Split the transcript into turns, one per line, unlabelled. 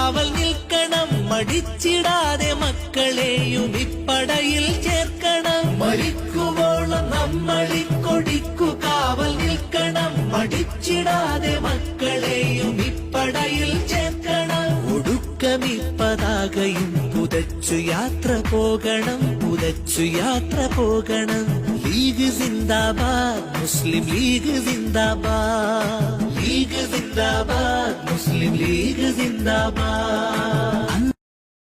കാവൽ നിൽക്കണം. മടിച്ചിടാതെ മക്കളെയും ഇപ്പടയിൽ ചേർക്കണം. മരിക്കുവോളം നമ്മളി കൊടിക്കു കാവൽ നിൽക്കണം. മടിച്ചിടാതെ മക്കളെയും ഇപ്പടയിൽ ചേർക്കണം. ഒടുക്കമി പതാകയും പുതച്ചു യാത്ര പോകണം. പുതച്ചു യാത്ര പോകണം. ലീഗ് സിന്ദാബാദ്, മുസ്ലിം ലീഗ് സിന്ദാബാദ്. ലീഗ് സിന്ദാബാദ്, മുസ്ലിം ലീഗ് സിന്ദാബാദ്.